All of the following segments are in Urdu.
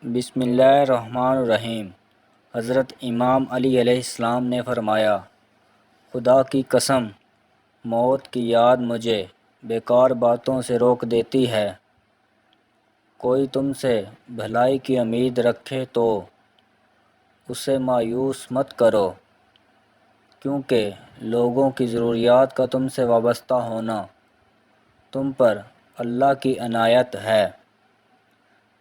بسم اللہ الرحمن الرحیم۔ حضرت امام علی علیہ السلام نے فرمایا، خدا کی قسم، موت کی یاد مجھے بیکار باتوں سے روک دیتی ہے۔ کوئی تم سے بھلائی کی امید رکھے تو اسے مایوس مت کرو، کیونکہ لوگوں کی ضروریات کا تم سے وابستہ ہونا تم پر اللہ کی عنایت ہے۔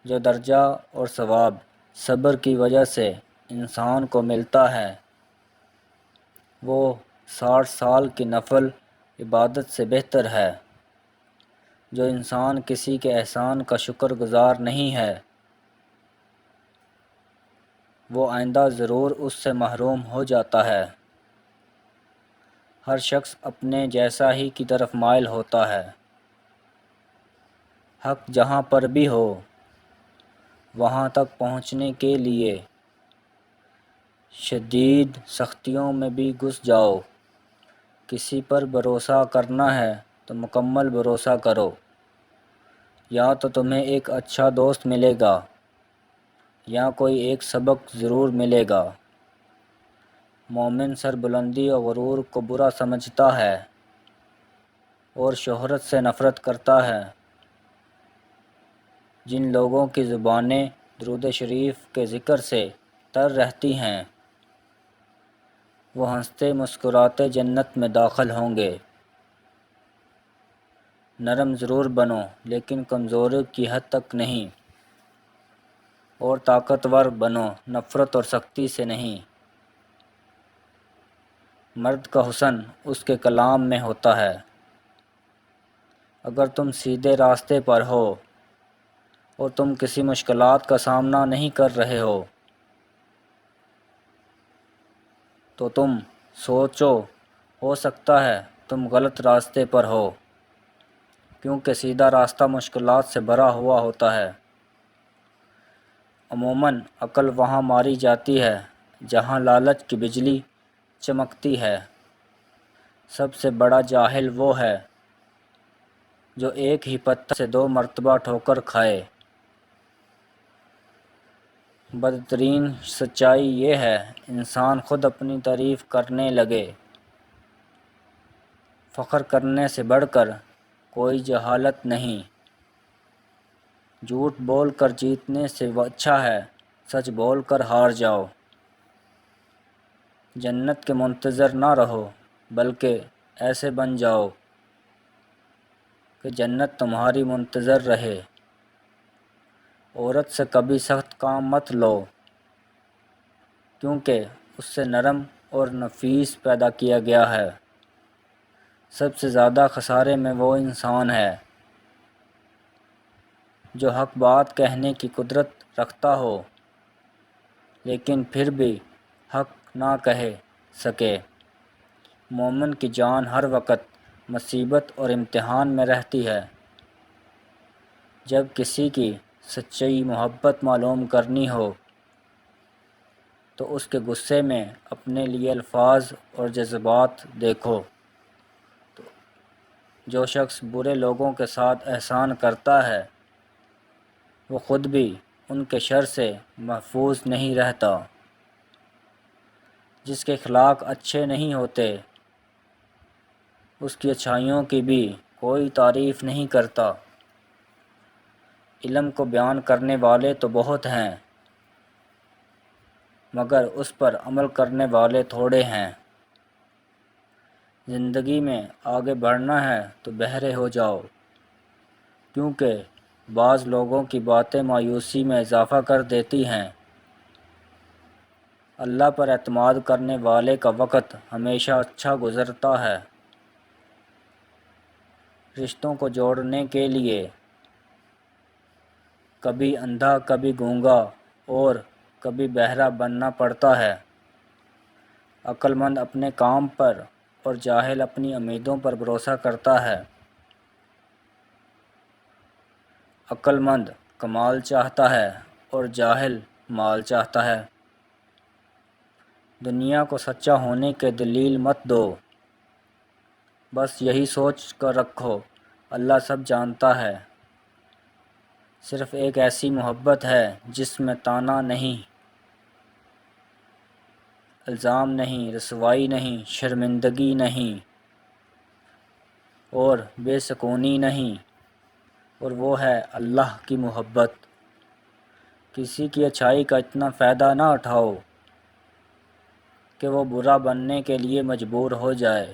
جو درجہ اور ثواب صبر کی وجہ سے انسان کو ملتا ہے، وہ 60 سال کی نفل عبادت سے بہتر ہے۔ جو انسان کسی کے احسان کا شکر گزار نہیں ہے، وہ آئندہ ضرور اس سے محروم ہو جاتا ہے۔ ہر شخص اپنے جیسا ہی کی طرف مائل ہوتا ہے۔ حق جہاں پر بھی ہو، وہاں تک پہنچنے کے لیے شدید سختیوں میں بھی گھس جاؤ۔ کسی پر بھروسہ کرنا ہے تو مکمل بھروسہ کرو، یا تو تمہیں ایک اچھا دوست ملے گا یا کوئی ایک سبق ضرور ملے گا۔ مومن سربلندی اور غرور کو برا سمجھتا ہے اور شہرت سے نفرت کرتا ہے۔ جن لوگوں کی زبانیں درود شریف کے ذکر سے تر رہتی ہیں، وہ ہنستے مسکراتے جنت میں داخل ہوں گے۔ نرم ضرور بنو، لیکن کمزوری کی حد تک نہیں، اور طاقتور بنو، نفرت اور سختی سے نہیں۔ مرد کا حسن اس کے کلام میں ہوتا ہے۔ اگر تم سیدھے راستے پر ہو اور تم کسی مشکلات کا سامنا نہیں کر رہے ہو، تو تم سوچو، ہو سکتا ہے تم غلط راستے پر ہو، کیونکہ سیدھا راستہ مشکلات سے بھرا ہوا ہوتا ہے۔ عموماً عقل وہاں ماری جاتی ہے جہاں لالچ کی بجلی چمکتی ہے۔ سب سے بڑا جاہل وہ ہے جو ایک ہی پتھر سے 2 مرتبہ ٹھوکر کھائے۔ بدترین سچائی یہ ہے انسان خود اپنی تعریف کرنے لگے۔ فخر کرنے سے بڑھ کر کوئی جہالت نہیں۔ جھوٹ بول کر جیتنے سے اچھا ہے سچ بول کر ہار جاؤ۔ جنت کے منتظر نہ رہو، بلکہ ایسے بن جاؤ کہ جنت تمہاری منتظر رہے۔ عورت سے کبھی سخت کام مت لو، کیونکہ اس سے نرم اور نفیس پیدا کیا گیا ہے۔ سب سے زیادہ خسارے میں وہ انسان ہے جو حق بات کہنے کی قدرت رکھتا ہو، لیکن پھر بھی حق نہ کہہ سکے۔ مومن کی جان ہر وقت مصیبت اور امتحان میں رہتی ہے۔ جب کسی کی سچی محبت معلوم کرنی ہو تو اس کے غصے میں اپنے لیے الفاظ اور جذبات دیکھو۔ جو شخص برے لوگوں کے ساتھ احسان کرتا ہے، وہ خود بھی ان کے شر سے محفوظ نہیں رہتا۔ جس کے اخلاق اچھے نہیں ہوتے، اس کی اچھائیوں کی بھی کوئی تعریف نہیں کرتا۔ علم کو بیان کرنے والے تو بہت ہیں، مگر اس پر عمل کرنے والے تھوڑے ہیں۔ زندگی میں آگے بڑھنا ہے تو بہرے ہو جاؤ، کیونکہ بعض لوگوں کی باتیں مایوسی میں اضافہ کر دیتی ہیں۔ اللہ پر اعتماد کرنے والے کا وقت ہمیشہ اچھا گزرتا ہے۔ رشتوں کو جوڑنے کے لیے کبھی اندھا، کبھی گونگا اور کبھی بہرا بننا پڑتا ہے۔ عقل مند اپنے کام پر اور جاہل اپنی امیدوں پر بھروسہ کرتا ہے۔ عقل مند کمال چاہتا ہے اور جاہل مال چاہتا ہے۔ دنیا کو سچا ہونے کی دلیل مت دو، بس یہی سوچ کر رکھو اللہ سب جانتا ہے۔ صرف ایک ایسی محبت ہے جس میں طعنہ نہیں، الزام نہیں، رسوائی نہیں، شرمندگی نہیں اور بے سکونی نہیں، اور وہ ہے اللہ کی محبت۔ کسی کی اچھائی کا اتنا فائدہ نہ اٹھاؤ کہ وہ برا بننے کے لیے مجبور ہو جائے۔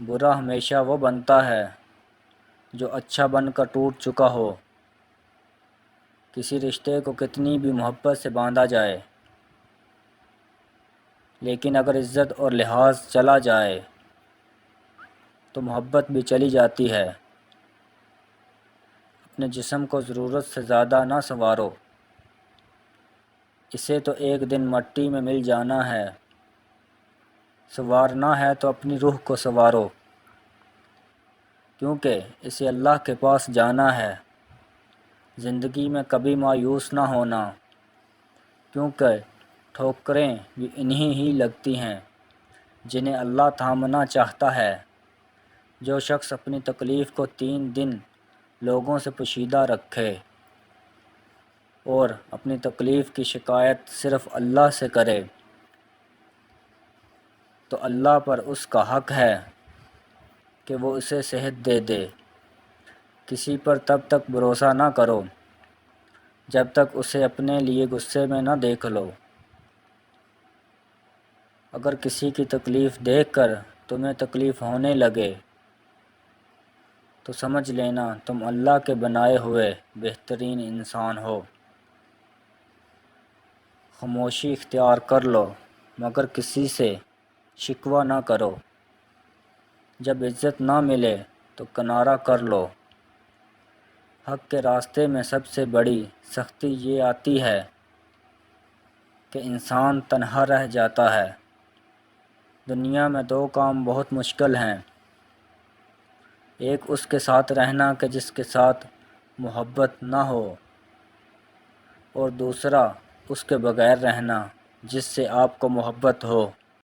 برا ہمیشہ وہ بنتا ہے جو اچھا بن کر ٹوٹ چکا ہو۔ کسی رشتے کو کتنی بھی محبت سے باندھا جائے، لیکن اگر عزت اور لحاظ چلا جائے تو محبت بھی چلی جاتی ہے۔ اپنے جسم کو ضرورت سے زیادہ نہ سنوارو، اسے تو ایک دن مٹی میں مل جانا ہے۔ سنوارنا ہے تو اپنی روح کو سنوارو، کیونکہ اسے اللہ کے پاس جانا ہے۔ زندگی میں کبھی مایوس نہ ہونا، کیونکہ ٹھوکریں بھی انہی ہی لگتی ہیں جنہیں اللہ تھامنا چاہتا ہے۔ جو شخص اپنی تکلیف کو 3 دن لوگوں سے پوشیدہ رکھے اور اپنی تکلیف کی شکایت صرف اللہ سے کرے تو اللہ پر اس کا حق ہے کہ وہ اسے صحت دے دے۔ کسی پر تب تک بھروسہ نہ کرو جب تک اسے اپنے لیے غصے میں نہ دیکھ لو۔ اگر کسی کی تکلیف دیکھ کر تمہیں تکلیف ہونے لگے تو سمجھ لینا تم اللہ کے بنائے ہوئے بہترین انسان ہو۔ خاموشی اختیار کر لو، مگر کسی سے شکوہ نہ کرو۔ جب عزت نہ ملے تو کنارہ کر لو۔ حق کے راستے میں سب سے بڑی سختی یہ آتی ہے کہ انسان تنہا رہ جاتا ہے۔ دنیا میں 2 کام بہت مشکل ہیں، ایک اس کے ساتھ رہنا کہ جس کے ساتھ محبت نہ ہو، اور دوسرا اس کے بغیر رہنا جس سے آپ کو محبت ہو۔